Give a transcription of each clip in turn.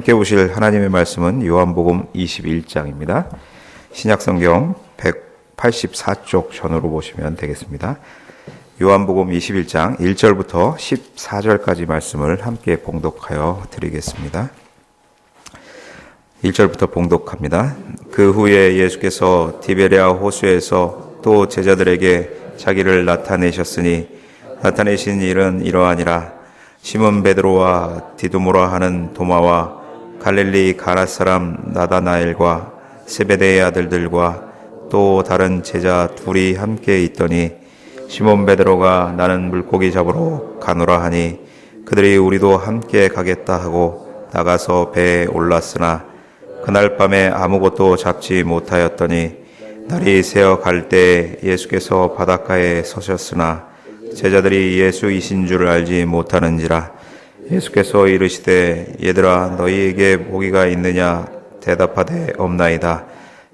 함께 보실 하나님의 말씀은 요한복음 21장입니다. 신약성경 184쪽 전으로 보시면 되겠습니다. 요한복음 21장 1절부터 14절까지 말씀을 함께 봉독하여 드리겠습니다. 1절부터 봉독합니다. 그 후에 예수께서 디베랴 호수에서 또 제자들에게 자기를 나타내셨으니 나타내신 일은 이러하니라. 시몬 베드로와 디두모라 하는 도마와 갈릴리 가나 사람 나다나엘과 세베대의 아들들과 또 다른 제자 둘이 함께 있더니 시몬 베드로가 나는 물고기 잡으러 가노라 하니 그들이 우리도 함께 가겠다 하고 나가서 배에 올랐으나 그날 밤에 아무것도 잡지 못하였더니 날이 새어 갈 때에 예수께서 바닷가에 서셨으나 제자들이 예수이신 줄 알지 못하는지라. 예수께서 이르시되 얘들아 너희에게 고기가 있느냐 대답하되 없나이다.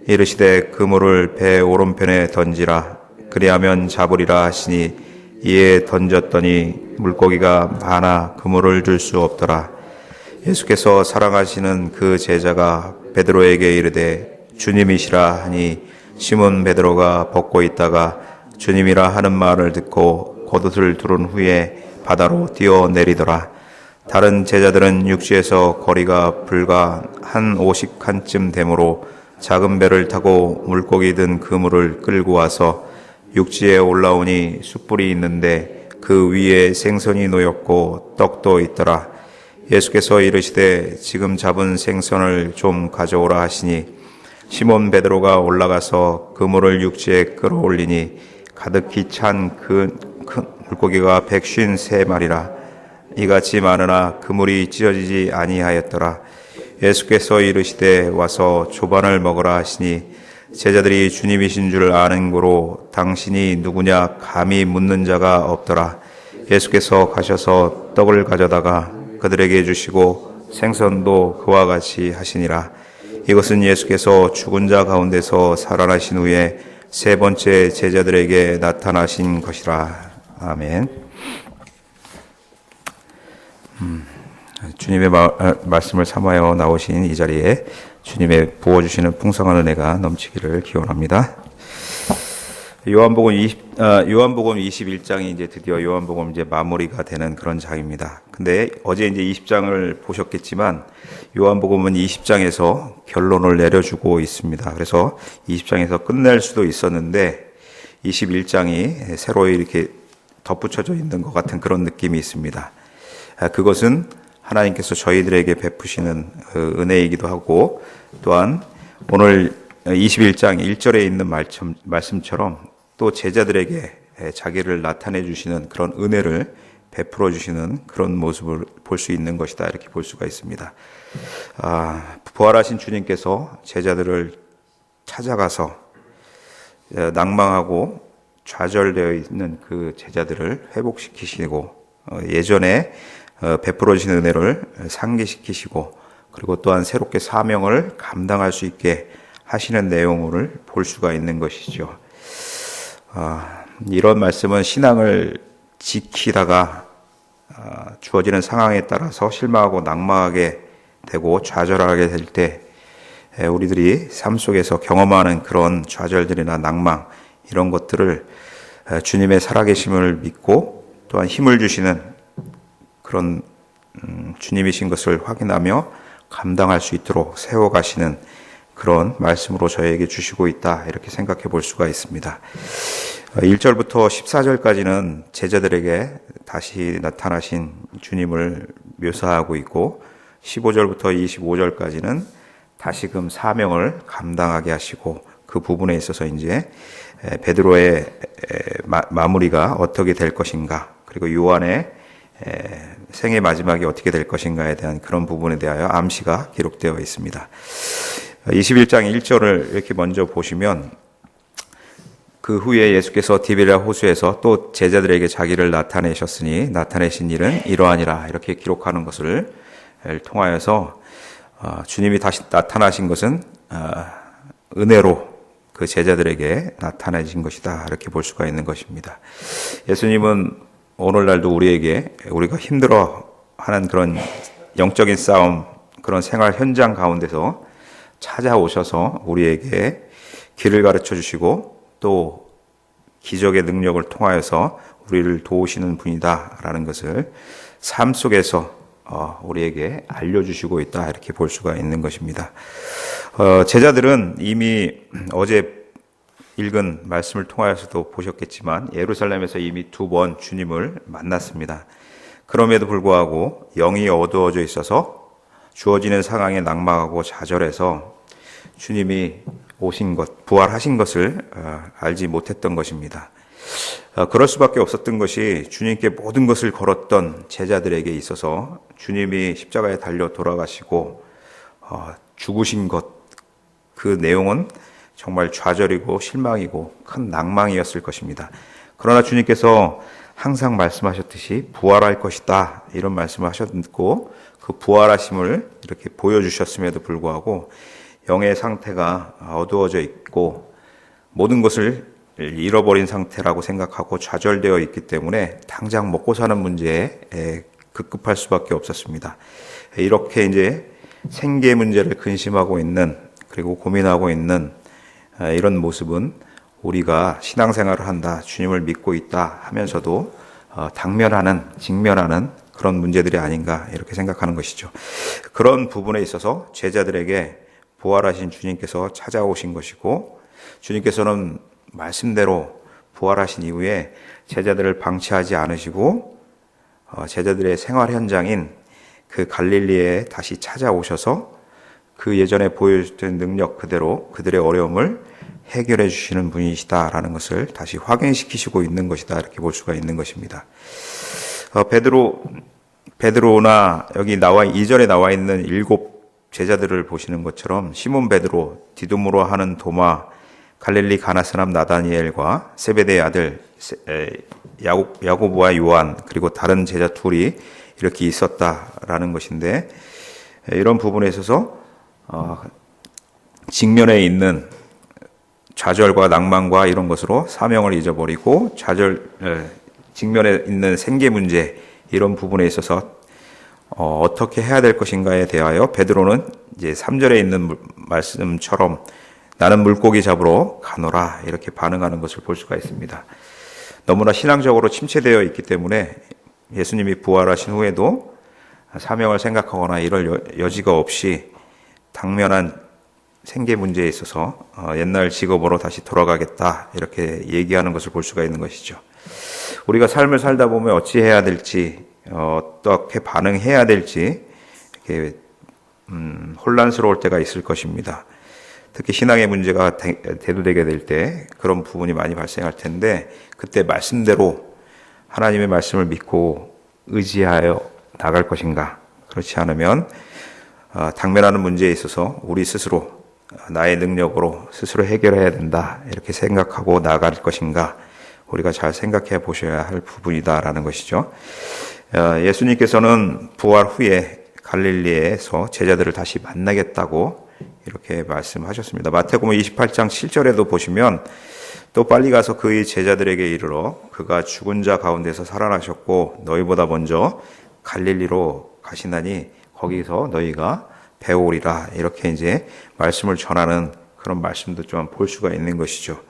이르시되 그물을 배 오른편에 던지라 그리하면 잡으리라 하시니 이에 던졌더니 물고기가 많아 그물을 들 수 없더라. 예수께서 사랑하시는 그 제자가 베드로에게 이르되 주님이시라 하니 시몬 베드로가 벗고 있다가 주님이라 하는 말을 듣고 겉옷을 두른 후에 바다로 뛰어내리더라. 다른 제자들은 육지에서 거리가 불과 한 50칸쯤 되므로 작은 배를 타고 물고기 든 그물을 끌고 와서 육지에 올라오니 숯불이 있는데 그 위에 생선이 놓였고 떡도 있더라. 예수께서 이르시되 지금 잡은 생선을 좀 가져오라 하시니 시몬 베드로가 올라가서 그물을 육지에 끌어올리니 가득히 찬 그 큰 물고기가 153마리라. 이같이 많으나 그물이 찢어지지 아니하였더라. 예수께서 이르시되 와서 조반을 먹으라 하시니 제자들이 주님이신 줄 아는 고로 당신이 누구냐 감히 묻는 자가 없더라. 예수께서 가셔서 떡을 가져다가 그들에게 주시고 생선도 그와 같이 하시니라. 이것은 예수께서 죽은 자 가운데서 살아나신 후에 세 번째 제자들에게 나타나신 것이라. 아멘. 주님의 말씀을 삼하여 나오신 이 자리에 주님의 부어주시는 풍성한 은혜가 넘치기를 기원합니다. 요한복음 21장이 이제 드디어 요한복음 이제 마무리가 되는 그런 장입니다. 근데 어제 이제 20장을 보셨겠지만 요한복음은 20장에서 결론을 내려주고 있습니다. 그래서 20장에서 끝낼 수도 있었는데 21장이 새로 이렇게 덧붙여져 있는 것 같은 그런 느낌이 있습니다. 그것은 하나님께서 저희들에게 베푸시는 은혜이기도 하고 또한 오늘 21장 1절에 있는 말씀처럼 또 제자들에게 자기를 나타내 주시는 그런 은혜를 베풀어 주시는 그런 모습을 볼 수 있는 것이다 이렇게 볼 수가 있습니다. 부활하신 주님께서 제자들을 찾아가서 낭망하고 좌절되어 있는 그 제자들을 회복시키시고 예전에 베풀어 주신 은혜를 상기시키시고 그리고 또한 새롭게 사명을 감당할 수 있게 하시는 내용을 볼 수가 있는 것이죠. 이런 말씀은 신앙을 지키다가 주어지는 상황에 따라서 실망하고 낭망하게 되고 좌절하게 될 때 우리들이 삶 속에서 경험하는 그런 좌절들이나 낭망 이런 것들을 주님의 살아계심을 믿고 또한 힘을 주시는 그런 주님이신 것을 확인하며 감당할 수 있도록 세워가시는 그런 말씀으로 저에게 주시고 있다 이렇게 생각해 볼 수가 있습니다. 1절부터 14절까지는 제자들에게 다시 나타나신 주님을 묘사하고 있고 15절부터 25절까지는 다시금 사명을 감당하게 하시고 그 부분에 있어서 이제 베드로의 마무리가 어떻게 될 것인가 그리고 요한의 생의 마지막이 어떻게 될 것인가에 대한 그런 부분에 대하여 암시가 기록되어 있습니다. 21장 1절을 이렇게 먼저 보시면 그 후에 예수께서 디베랴 호수에서 또 제자들에게 자기를 나타내셨으니 나타내신 일은 이러하니라 이렇게 기록하는 것을 통하여서 주님이 다시 나타나신 것은 은혜로 그 제자들에게 나타내신 것이다 이렇게 볼 수가 있는 것입니다. 예수님은 오늘날도 우리가 힘들어하는 그런 영적인 싸움 그런 생활 현장 가운데서 찾아오셔서 우리에게 길을 가르쳐 주시고 또 기적의 능력을 통하여서 우리를 도우시는 분이다라는 것을 삶 속에서 우리에게 알려주시고 있다, 이렇게 볼 수가 있는 것입니다. 제자들은 이미 어제 읽은 말씀을 통하여서도 보셨겠지만 예루살렘에서 이미 2번 주님을 만났습니다. 그럼에도 불구하고 영이 어두워져 있어서 주어지는 상황에 낙망하고 좌절해서 주님이 오신 것, 부활하신 것을 알지 못했던 것입니다. 그럴 수밖에 없었던 것이 주님께 모든 것을 걸었던 제자들에게 있어서 주님이 십자가에 달려 돌아가시고 죽으신 것, 그 내용은 정말 좌절이고 실망이고 큰 낭망이었을 것입니다. 그러나 주님께서 항상 말씀하셨듯이 부활할 것이다, 이런 말씀을 하셨고 그 부활하심을 이렇게 보여주셨음에도 불구하고 영의 상태가 어두워져 있고 모든 것을 잃어버린 상태라고 생각하고 좌절되어 있기 때문에 당장 먹고 사는 문제에 급급할 수밖에 없었습니다. 이렇게 이제 생계 문제를 근심하고 있는, 그리고 고민하고 있는 이런 모습은 우리가 신앙생활을 한다, 주님을 믿고 있다 하면서도 직면하는 그런 문제들이 아닌가, 이렇게 생각하는 것이죠. 그런 부분에 있어서 제자들에게 부활하신 주님께서 찾아오신 것이고, 주님께서는 말씀대로 부활하신 이후에 제자들을 방치하지 않으시고 제자들의 생활 현장인 그 갈릴리에 다시 찾아오셔서 그 예전에 보여주던 능력 그대로 그들의 어려움을 해결해 주시는 분이시다라는 것을 다시 확인시키시고 있는 것이다, 이렇게 볼 수가 있는 것입니다. 베드로나 여기 2절에 나와 있는 7 제자들을 보시는 것처럼 시몬 베드로, 디두모로 하는 도마, 갈릴리 가나 사람 나다니엘과 세베대의 아들 야고보와 요한, 그리고 다른 제자 둘이 이렇게 있었다라는 것인데, 이런 부분에 있어서 직면에 있는 좌절과 낭만과 이런 것으로 사명을 잊어버리고 직면에 있는 생계 문제, 이런 부분에 있어서 어떻게 해야 될 것인가에 대하여 베드로는 이제 3절에 있는 말씀처럼 나는 물고기 잡으러 가노라, 이렇게 반응하는 것을 볼 수가 있습니다. 너무나 신앙적으로 침체되어 있기 때문에 예수님이 부활하신 후에도 사명을 생각하거나 이럴 여지가 없이 당면한 생계 문제에 있어서 옛날 직업으로 다시 돌아가겠다, 이렇게 얘기하는 것을 볼 수가 있는 것이죠. 우리가 삶을 살다 보면 어찌해야 될지, 어떻게 반응해야 될지 이렇게 혼란스러울 때가 있을 것입니다. 특히 신앙의 문제가 대두되게 될 때 그런 부분이 많이 발생할 텐데, 그때 말씀대로 하나님의 말씀을 믿고 의지하여 나갈 것인가, 그렇지 않으면 당면하는 문제에 있어서 우리 스스로 나의 능력으로 스스로 해결해야 된다, 이렇게 생각하고 나아갈 것인가, 우리가 잘 생각해 보셔야 할 부분이다라는 것이죠. 예수님께서는 부활 후에 갈릴리에서 제자들을 다시 만나겠다고 이렇게 말씀하셨습니다. 마태복음 28장 7절에도 보시면 또 빨리 가서 그의 제자들에게 이르러 그가 죽은 자 가운데서 살아나셨고 너희보다 먼저 갈릴리로 가시나니 거기서 너희가 배우리라, 이렇게 이제 말씀을 전하는 그런 말씀도 좀 볼 수가 있는 것이죠.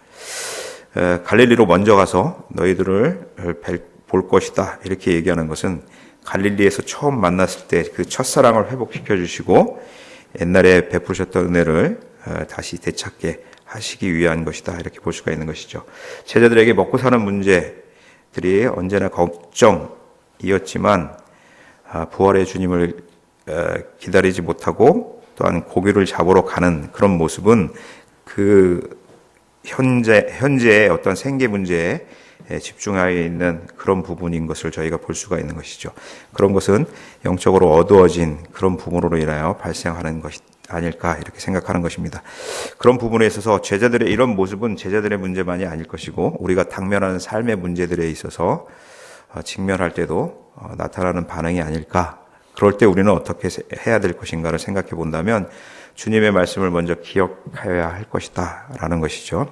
갈릴리로 먼저 가서 너희들을 볼 것이다, 이렇게 얘기하는 것은 갈릴리에서 처음 만났을 때 그 첫사랑을 회복시켜 주시고 옛날에 베푸셨던 은혜를 다시 되찾게 하시기 위한 것이다, 이렇게 볼 수가 있는 것이죠. 제자들에게 먹고 사는 문제들이 언제나 걱정이었지만 부활의 주님을 기다리지 못하고 또한 고기를 잡으러 가는 그런 모습은 그 현재의 어떤 생계 문제에 집중하여 있는 그런 부분인 것을 저희가 볼 수가 있는 것이죠. 그런 것은 영적으로 어두워진 그런 부분으로 인하여 발생하는 것이 아닐까, 이렇게 생각하는 것입니다. 그런 부분에 있어서 제자들의 이런 모습은 제자들의 문제만이 아닐 것이고 우리가 당면하는 삶의 문제들에 있어서 직면할 때도 나타나는 반응이 아닐까. 그럴 때 우리는 어떻게 해야 될 것인가를 생각해 본다면 주님의 말씀을 먼저 기억해야 할 것이다 라는 것이죠.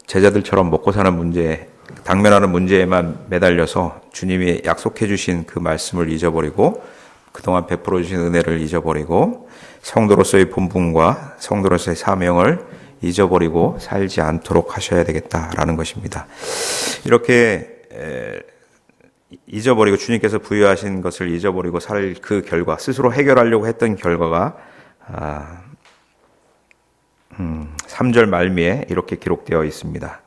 제자들처럼 먹고 사는 문제, 당면하는 문제에만 매달려서 주님이 약속해 주신 그 말씀을 잊어버리고 그동안 베풀어 주신 은혜를 잊어버리고 성도로서의 본분과 성도로서의 사명을 잊어버리고 살지 않도록 하셔야 되겠다라는 것입니다. 이렇게 잊어버리고 주님께서 부여하신 것을 잊어버리고 살 그 결과, 스스로 해결하려고 했던 결과가 3절 말미에 이렇게 기록되어 있습니다.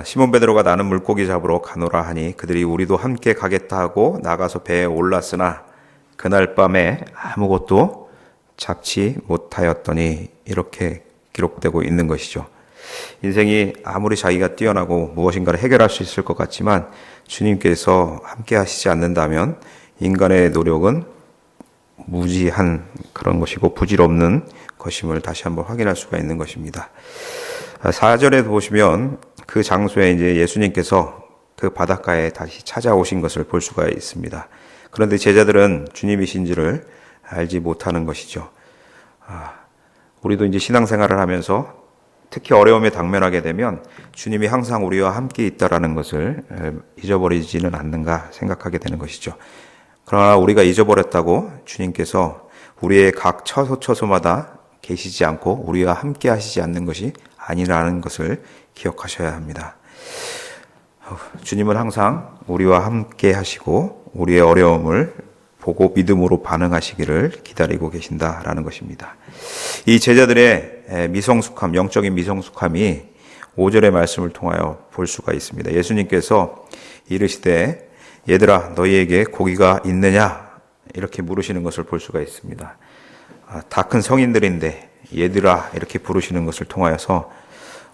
시몬 베드로가 나는 물고기 잡으러 가노라 하니 그들이 우리도 함께 가겠다 하고 나가서 배에 올랐으나 그날 밤에 아무것도 잡지 못하였더니, 이렇게 기록되고 있는 것이죠. 인생이 아무리 자기가 뛰어나고 무엇인가를 해결할 수 있을 것 같지만 주님께서 함께 하시지 않는다면 인간의 노력은 무지한 그런 것이고 부질없는 것임을 다시 한번 확인할 수가 있는 것입니다. 4절에 보시면 그 장소에 이제 예수님께서 그 바닷가에 다시 찾아오신 것을 볼 수가 있습니다. 그런데 제자들은 주님이신지를 알지 못하는 것이죠. 우리도 이제 신앙생활을 하면서 특히 어려움에 당면하게 되면 주님이 항상 우리와 함께 있다라는 것을 잊어버리지는 않는가 생각하게 되는 것이죠. 그러나 우리가 잊어버렸다고 주님께서 우리의 각 처소처소마다 계시지 않고 우리와 함께 하시지 않는 것이 아니라는 것을 기억하셔야 합니다. 주님은 항상 우리와 함께 하시고 우리의 어려움을 보고 믿음으로 반응하시기를 기다리고 계신다라는 것입니다. 이 제자들의 미성숙함, 영적인 미성숙함이 5절의 말씀을 통하여 볼 수가 있습니다. 예수님께서 이르시되 얘들아 너희에게 고기가 있느냐 이렇게 물으시는 것을 볼 수가 있습니다. 다 큰 성인들인데 얘들아 이렇게 부르시는 것을 통하여서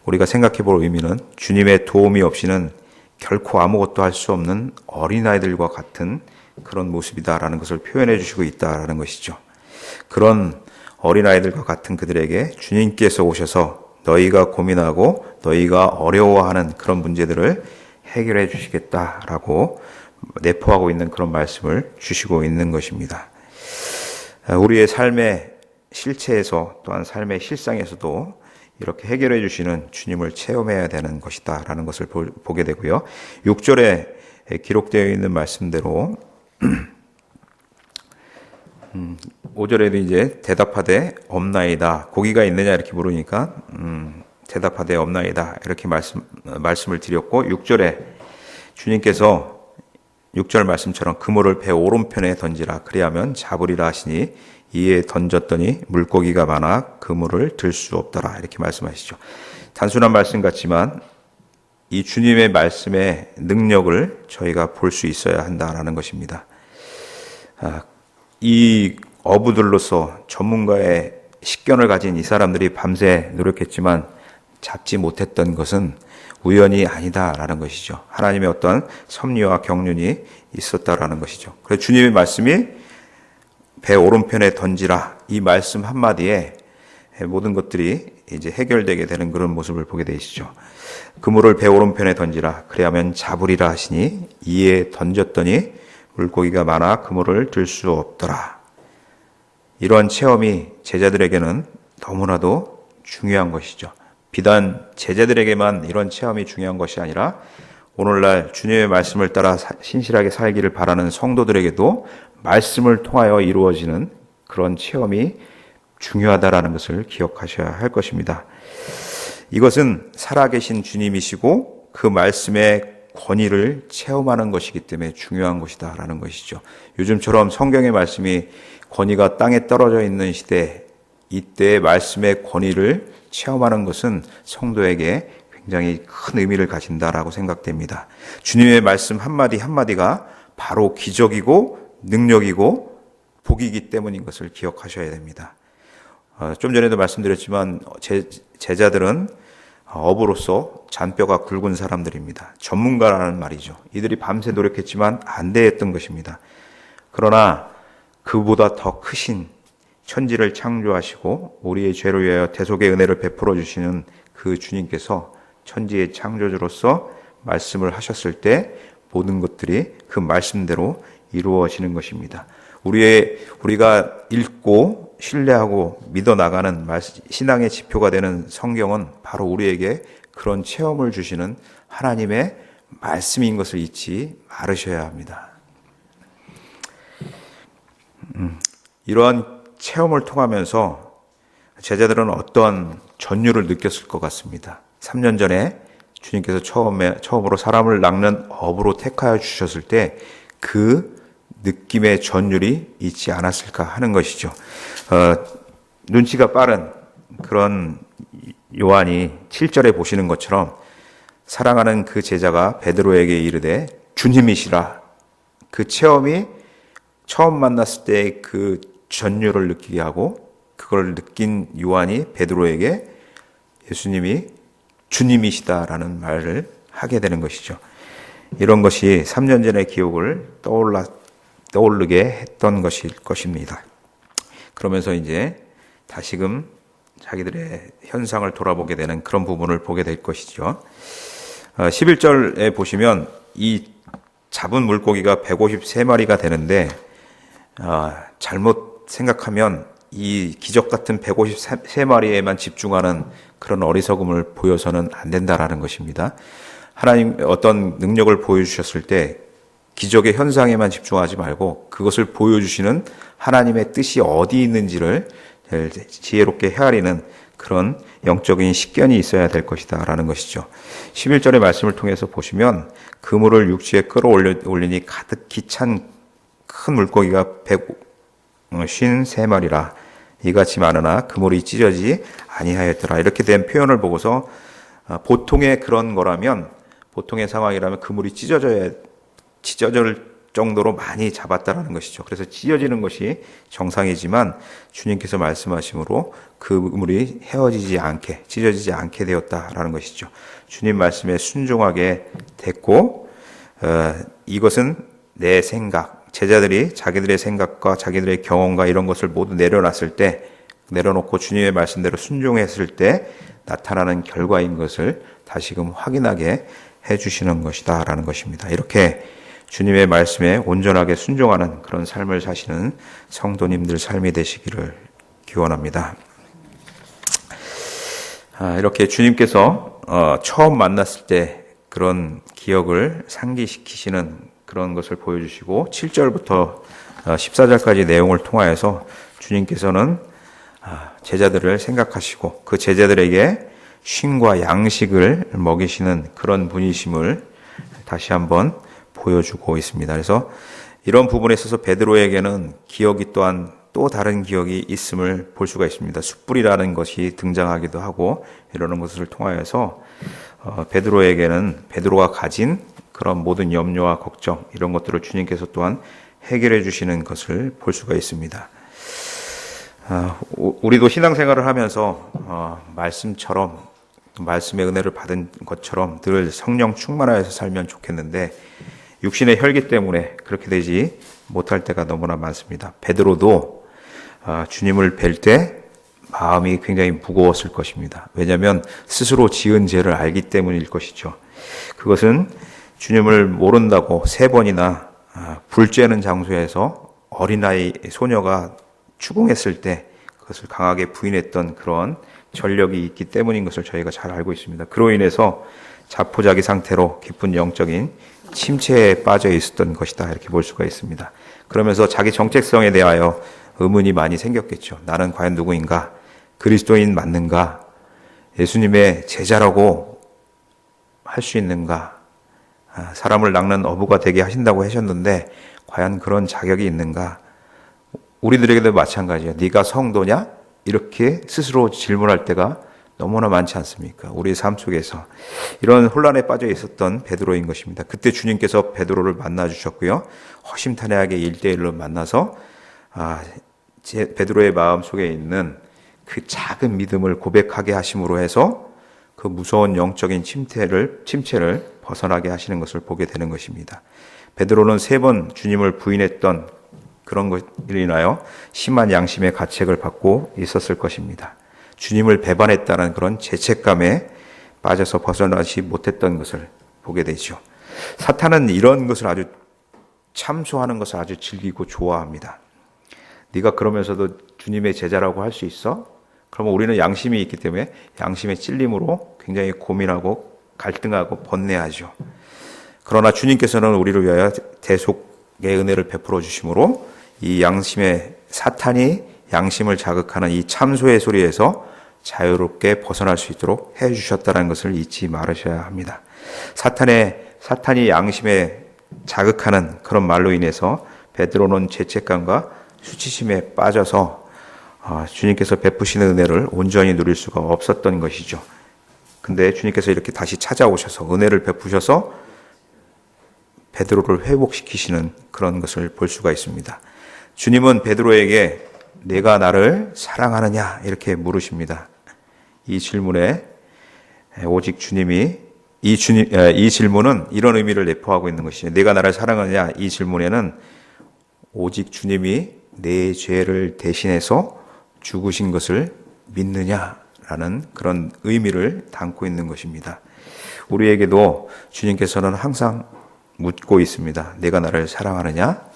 우리가 생각해 볼 의미는 주님의 도움이 없이는 결코 아무것도 할 수 없는 어린아이들과 같은 그런 모습이다라는 것을 표현해 주시고 있다라는 것이죠. 그런 어린아이들과 같은 그들에게 주님께서 오셔서 너희가 고민하고 너희가 어려워하는 그런 문제들을 해결해 주시겠다라고 내포하고 있는 그런 말씀을 주시고 있는 것입니다. 우리의 삶의 실체에서 또한 삶의 실상에서도 이렇게 해결해 주시는 주님을 체험해야 되는 것이다 라는 것을 보게 되고요. 6절에 기록되어 있는 말씀대로 5절에도 이제 대답하되 없나이다. 고기가 있느냐 이렇게 물으니까 대답하되 없나이다 이렇게 말씀을 드렸고, 6절에 주님께서 6절 말씀처럼 그물을 배 오른편에 던지라 그리하면 잡으리라 하시니 이에 던졌더니 물고기가 많아 그물을 들 수 없더라 이렇게 말씀하시죠. 단순한 말씀 같지만 이 주님의 말씀의 능력을 저희가 볼 수 있어야 한다라는 것입니다. 이 어부들로서 전문가의 식견을 가진 이 사람들이 밤새 노력했지만 잡지 못했던 것은 우연이 아니다라는 것이죠. 하나님의 어떤 섭리와 경륜이 있었다라는 것이죠. 그래서 주님의 말씀이 배 오른편에 던지라 이 말씀 한마디에 모든 것들이 이제 해결되게 되는 그런 모습을 보게 되시죠. 그물을 배 오른편에 던지라 그래야면 잡으리라 하시니 이에 던졌더니 물고기가 많아 그물을 들 수 없더라. 이러한 체험이 제자들에게는 너무나도 중요한 것이죠. 비단 제자들에게만 이런 체험이 중요한 것이 아니라 오늘날 주님의 말씀을 따라 신실하게 살기를 바라는 성도들에게도 말씀을 통하여 이루어지는 그런 체험이 중요하다라는 것을 기억하셔야 할 것입니다. 이것은 살아계신 주님이시고 그 말씀의 권위를 체험하는 것이기 때문에 중요한 것이다라는 것이죠. 요즘처럼 성경의 말씀이 권위가 땅에 떨어져 있는 시대, 이때의 말씀의 권위를 체험하는 것은 성도에게 굉장히 큰 의미를 가진다라고 생각됩니다. 주님의 말씀 한마디 한마디가 바로 기적이고 능력이고 복이기 때문인 것을 기억하셔야 됩니다. 좀 전에도 말씀드렸지만 제자들은 어부로서 잔뼈가 굵은 사람들입니다. 전문가라는 말이죠. 이들이 밤새 노력했지만 안 되었던 것입니다. 그러나 그보다 더 크신 천지를 창조하시고 우리의 죄를 위하여 대속의 은혜를 베풀어 주시는 그 주님께서 천지의 창조주로서 말씀을 하셨을 때 모든 것들이 그 말씀대로 이루어지는 것입니다. 우리가 읽고 신뢰하고 믿어나가는 신앙의 지표가 되는 성경은 바로 우리에게 그런 체험을 주시는 하나님의 말씀인 것을 잊지 말으셔야 합니다. 이러한 체험을 통하면서 제자들은 어떤 전율을 느꼈을 것 같습니다. 3년 전에 주님께서 처음으로 사람을 낚는 업으로 택하여 주셨을 때 그 느낌의 전율이 있지 않았을까 하는 것이죠. 눈치가 빠른 그런 요한이 7절에 보시는 것처럼 사랑하는 그 제자가 베드로에게 이르되 주님이시라. 그 체험이 처음 만났을 때 그 전율을 느끼게 하고 그걸 느낀 요한이 베드로에게 예수님이 주님이시다라는 말을 하게 되는 것이죠. 이런 것이 3년 전의 기억을 떠오르게 했던 것일 것입니다. 그러면서 이제 다시금 자기들의 현상을 돌아보게 되는 그런 부분을 보게 될 것이죠. 11절에 보시면 이 잡은 물고기가 153마리가 되는데 잘못 생각하면 이 기적 같은 153마리에만 집중하는 그런 어리석음을 보여서는 안 된다라는 것입니다. 하나님 어떤 능력을 보여주셨을 때 기적의 현상에만 집중하지 말고 그것을 보여주시는 하나님의 뜻이 어디 있는지를 지혜롭게 헤아리는 그런 영적인 식견이 있어야 될 것이다 라는 것이죠. 11절의 말씀을 통해서 보시면 그물을 육지에 끌어올리니 가득히 찬 큰 물고기가 153마리라 이같이 많으나 그물이 찢어지지 아니하였더라. 이렇게 된 표현을 보고서 보통의 그런 거라면 보통의 상황이라면 그물이 찢어질 정도로 많이 잡았다라는 것이죠. 그래서 찢어지는 것이 정상이지만 주님께서 말씀하심으로 그물이 찢어지지 않게 되었다라는 것이죠. 주님 말씀에 순종하게 됐고 이것은 내 생각, 제자들이 자기들의 생각과 자기들의 경험과 이런 것을 모두 내려놓고 주님의 말씀대로 순종했을 때 나타나는 결과인 것을 다시금 확인하게 해주시는 것이다 라는 것입니다. 이렇게 주님의 말씀에 온전하게 순종하는 그런 삶을 사시는 성도님들 삶이 되시기를 기원합니다. 이렇게 주님께서 처음 만났을 때 그런 기억을 상기시키시는 그런 것을 보여주시고 7절부터 14절까지 내용을 통하여서 주님께서는 제자들을 생각하시고 그 제자들에게 쉼과 양식을 먹이시는 그런 분이심을 다시 한번 보여주고 있습니다. 그래서 이런 부분에 있어서 베드로에게는 기억이 또한 또 다른 기억이 있음을 볼 수가 있습니다. 숯불이라는 것이 등장하기도 하고 이러는 것을 통하여서 베드로가 가진 그런 모든 염려와 걱정 이런 것들을 주님께서 또한 해결해 주시는 것을 볼 수가 있습니다. 우리도 신앙생활을 하면서 말씀의 은혜를 받은 것처럼 늘 성령 충만하여서 살면 좋겠는데 육신의 혈기 때문에 그렇게 되지 못할 때가 너무나 많습니다. 베드로도 주님을 뵐 때 마음이 굉장히 무거웠을 것입니다. 왜냐하면 스스로 지은 죄를 알기 때문일 것이죠. 그것은 주님을 모른다고 3번이나 불 쬐는 장소에서 어린아이 소녀가 추궁했을 때 그것을 강하게 부인했던 그런 전력이 있기 때문인 것을 저희가 잘 알고 있습니다. 그로 인해서 자포자기 상태로 깊은 영적인 침체에 빠져 있었던 것이다 이렇게 볼 수가 있습니다. 그러면서 자기 정체성에 대하여 의문이 많이 생겼겠죠. 나는 과연 누구인가? 그리스도인 맞는가? 예수님의 제자라고 할 수 있는가? 사람을 낚는 어부가 되게 하신다고 하셨는데 과연 그런 자격이 있는가? 우리들에게도 마찬가지예요. 네가 성도냐? 이렇게 스스로 질문할 때가 너무나 많지 않습니까? 우리의 삶 속에서 이런 혼란에 빠져 있었던 베드로인 것입니다. 그때 주님께서 베드로를 만나 주셨고요. 허심탄회하게 1대1로 만나서 베드로의 마음 속에 있는 그 작은 믿음을 고백하게 하심으로 해서 그 무서운 영적인 침체를 벗어나게 하시는 것을 보게 되는 것입니다. 베드로는 3번 주님을 부인했던 그런 것으로 인하여 심한 양심의 가책을 받고 있었을 것입니다. 주님을 배반했다는 그런 죄책감에 빠져서 벗어나지 못했던 것을 보게 되죠. 사탄은 이런 것을 아주 참소하는 것을 아주 즐기고 좋아합니다. 네가 그러면서도 주님의 제자라고 할 수 있어? 그러면 우리는 양심이 있기 때문에 양심의 찔림으로 굉장히 고민하고 갈등하고 번뇌하죠. 그러나 주님께서는 우리를 위하여 대속의 은혜를 베풀어 주심으로 이 양심의 사탄이 양심을 자극하는 이 참소의 소리에서 자유롭게 벗어날 수 있도록 해주셨다는 것을 잊지 말으셔야 합니다. 사탄이 양심에 자극하는 그런 말로 인해서 베드로는 죄책감과 수치심에 빠져서 주님께서 베푸시는 은혜를 온전히 누릴 수가 없었던 것이죠. 근데 주님께서 이렇게 다시 찾아오셔서 은혜를 베푸셔서 베드로를 회복시키시는 그런 것을 볼 수가 있습니다. 주님은 베드로에게 내가 나를 사랑하느냐 이렇게 물으십니다. 이 질문에 오직 주님이 이 질문은 이런 의미를 내포하고 있는 것이죠. 내가 나를 사랑하느냐 이 질문에는 오직 주님이 내 죄를 대신해서 죽으신 것을 믿느냐라는 그런 의미를 담고 있는 것입니다. 우리에게도 주님께서는 항상 묻고 있습니다. 내가 나를 사랑하느냐?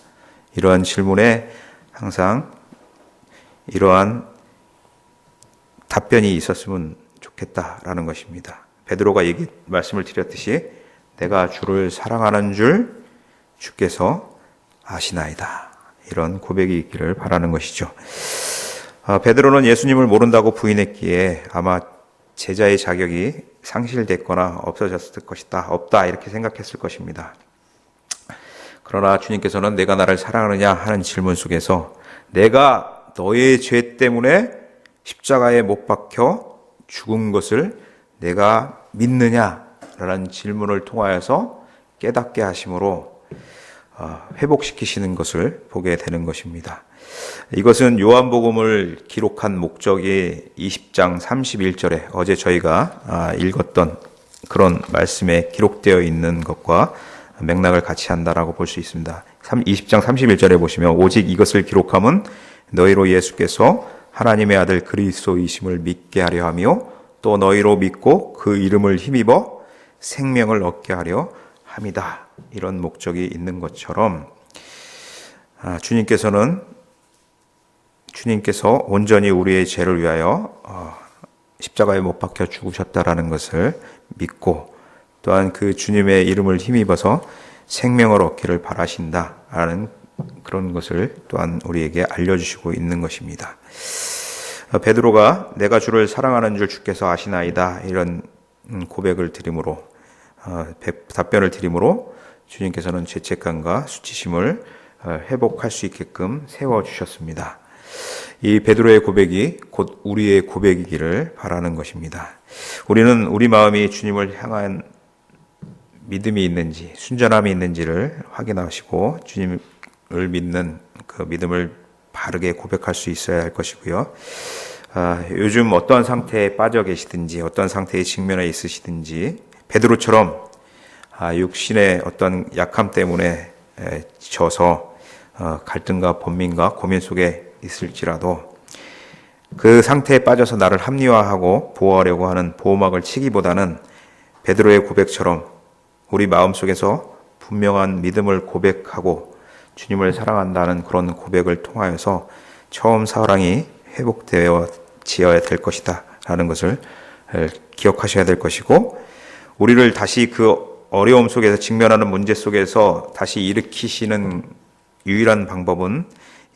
이러한 질문에 항상 이러한 답변이 있었으면 좋겠다라는 것입니다. 베드로가 말씀을 드렸듯이 내가 주를 사랑하는 줄 주께서 아시나이다. 이런 고백이 있기를 바라는 것이죠. 베드로는 예수님을 모른다고 부인했기에 아마 제자의 자격이 상실됐거나 없어졌을 것이다. 없다 이렇게 생각했을 것입니다. 그러나 주님께서는 내가 나를 사랑하느냐 하는 질문 속에서 내가 너의 죄 때문에 십자가에 못 박혀 죽은 것을 내가 믿느냐라는 질문을 통하여서 깨닫게 하심으로 회복시키시는 것을 보게 되는 것입니다. 이것은 요한복음을 기록한 목적이 20장 31절에 어제 저희가 읽었던 그런 말씀에 기록되어 있는 것과 맥락을 같이 한다라고 볼 수 있습니다. 20장 31절에 보시면 오직 이것을 기록함은 너희로 예수께서 하나님의 아들 그리스도이심을 믿게 하려 하며 또 너희로 믿고 그 이름을 힘입어 생명을 얻게 하려 함이다. 이런 목적이 있는 것처럼 주님께서 온전히 우리의 죄를 위하여 십자가에 못 박혀 죽으셨다라는 것을 믿고 또한 그 주님의 이름을 힘입어서 생명을 얻기를 바라신다라는 그런 것을 또한 우리에게 알려주시고 있는 것입니다. 베드로가 내가 주를 사랑하는 줄 주께서 아시나이다 이런 고백을 드림으로 답변을 드림으로 주님께서는 죄책감과 수치심을 회복할 수 있게끔 세워주셨습니다. 이 베드로의 고백이 곧 우리의 고백이기를 바라는 것입니다. 우리는 우리 마음이 주님을 향한 믿음이 있는지 순전함이 있는지를 확인하시고 주님을 믿는 그 믿음을 바르게 고백할 수 있어야 할 것이고요. 요즘 어떤 상태에 빠져 계시든지 어떤 상태에 직면해 있으시든지 베드로처럼 육신의 어떤 약함 때문에 져서 갈등과 번민과 고민 속에 있을지라도 그 상태에 빠져서 나를 합리화하고 보호하려고 하는 보호막을 치기보다는 베드로의 고백처럼 우리 마음속에서 분명한 믿음을 고백하고 주님을 사랑한다는 그런 고백을 통하여서 처음 사랑이 회복되어지어야 될 것이다 라는 것을 기억하셔야 될 것이고 우리를 다시 그 어려움 속에서 직면하는 문제 속에서 다시 일으키시는 유일한 방법은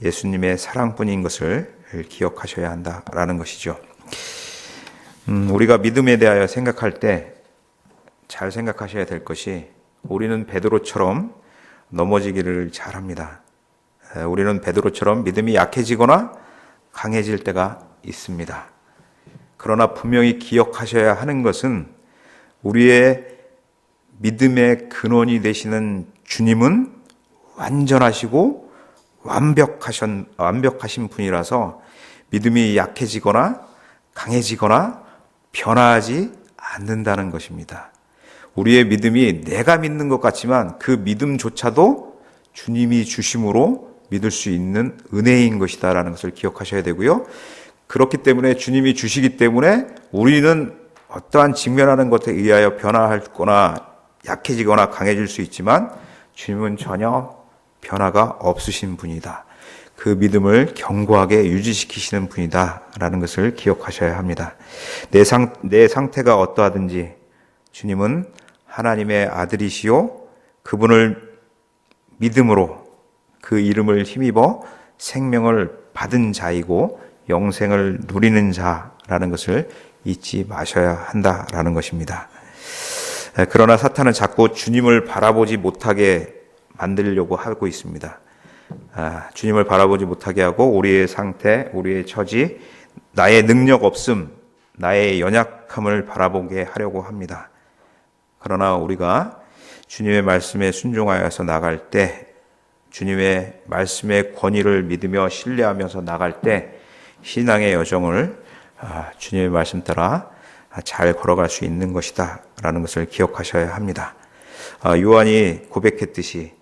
예수님의 사랑뿐인 것을 기억하셔야 한다라는 것이죠. 우리가 믿음에 대하여 생각할 때 잘 생각하셔야 될 것이 우리는 베드로처럼 넘어지기를 잘합니다. 우리는 베드로처럼 믿음이 약해지거나 강해질 때가 있습니다. 그러나 분명히 기억하셔야 하는 것은 우리의 믿음의 근원이 되시는 주님은 완전하시고 완벽하신 분이라서 믿음이 약해지거나 강해지거나 변화하지 않는다는 것입니다. 우리의 믿음이 내가 믿는 것 같지만 그 믿음조차도 주님이 주심으로 믿을 수 있는 은혜인 것이다라는 것을 기억하셔야 되고요. 그렇기 때문에 주님이 주시기 때문에 우리는 어떠한 직면하는 것에 의하여 변화하거나 약해지거나 강해질 수 있지만 주님은 전혀 변화가 없으신 분이다. 그 믿음을 견고하게 유지시키시는 분이다라는 것을 기억하셔야 합니다. 내 상태가 어떠하든지 주님은 하나님의 아들이시요 그분을 믿음으로 그 이름을 힘입어 생명을 받은 자이고 영생을 누리는 자라는 것을 잊지 마셔야 한다라는 것입니다. 그러나 사탄은 자꾸 주님을 바라보지 못하게 만들려고 하고 있습니다. 주님을 바라보지 못하게 하고 우리의 상태, 우리의 처지, 나의 능력 없음, 나의 연약함을 바라보게 하려고 합니다. 그러나 우리가 주님의 말씀에 순종하여서 나갈 때, 주님의 말씀의 권위를 믿으며 신뢰하면서 나갈 때 신앙의 여정을 주님의 말씀 따라 잘 걸어갈 수 있는 것이다 라는 것을 기억하셔야 합니다. 요한이 고백했듯이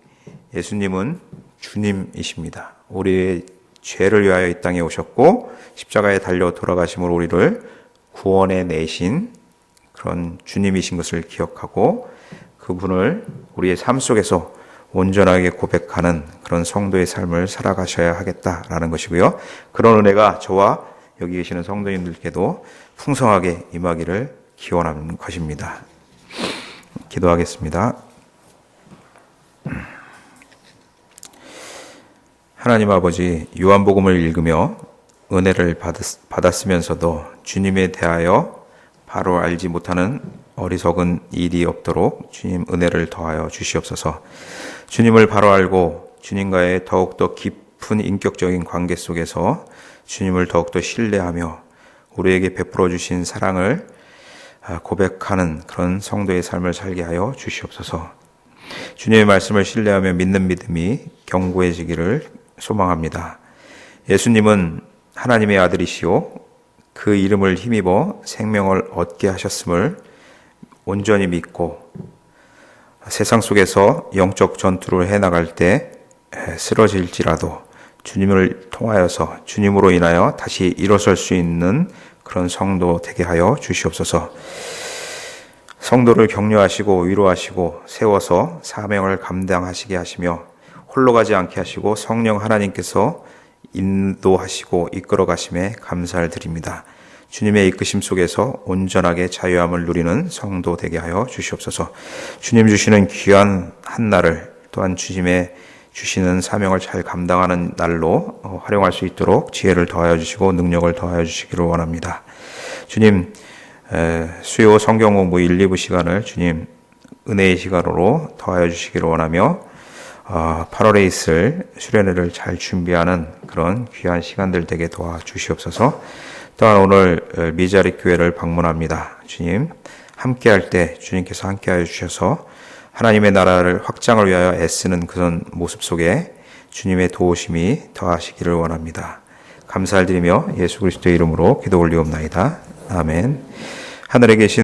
예수님은 주님이십니다. 우리의 죄를 위하여 이 땅에 오셨고 십자가에 달려 돌아가심으로 우리를 구원해 내신 그런 주님이신 것을 기억하고 그분을 우리의 삶 속에서 온전하게 고백하는 그런 성도의 삶을 살아가셔야 하겠다라는 것이고요. 그런 은혜가 저와 여기 계시는 성도님들께도 풍성하게 임하기를 기원하는 것입니다. 기도하겠습니다. 하나님 아버지, 요한복음을 읽으며 은혜를 받았으면서도 주님에 대하여 바로 알지 못하는 어리석은 일이 없도록 주님 은혜를 더하여 주시옵소서. 주님을 바로 알고 주님과의 더욱더 깊은 인격적인 관계 속에서 주님을 더욱더 신뢰하며 우리에게 베풀어 주신 사랑을 고백하는 그런 성도의 삶을 살게 하여 주시옵소서. 주님의 말씀을 신뢰하며 믿는 믿음이 견고해지기를 소망합니다. 예수님은 하나님의 아들이시오 그 이름을 힘입어 생명을 얻게 하셨음을 온전히 믿고 세상 속에서 영적 전투를 해나갈 때 쓰러질지라도 주님을 통하여서 주님으로 인하여 다시 일어설 수 있는 그런 성도 되게 하여 주시옵소서. 성도를 격려하시고 위로하시고 세워서 사명을 감당하시게 하시며 홀로 가지 않게 하시고 성령 하나님께서 인도하시고 이끌어 가심에 감사를 드립니다. 주님의 이끄심 속에서 온전하게 자유함을 누리는 성도 되게 하여 주시옵소서. 주님 주시는 귀한 한 날을 또한 주님의 주시는 사명을 잘 감당하는 날로 활용할 수 있도록 지혜를 더하여 주시고 능력을 더하여 주시기를 원합니다. 주님, 수요 성경 공부 1, 2부 시간을 주님 은혜의 시간으로 더하여 주시기를 원하며 8월에 있을 수련회를 잘 준비하는 그런 귀한 시간들 되게 도와주시옵소서. 또한 오늘 미자리 교회를 방문합니다. 주님, 함께할 때 주님께서 함께하여 주셔서 하나님의 나라를 확장을 위하여 애쓰는 그런 모습 속에 주님의 도우심이 더하시기를 원합니다. 감사를 드리며 예수 그리스도의 이름으로 기도 올리옵나이다. 아멘. 하늘에 계신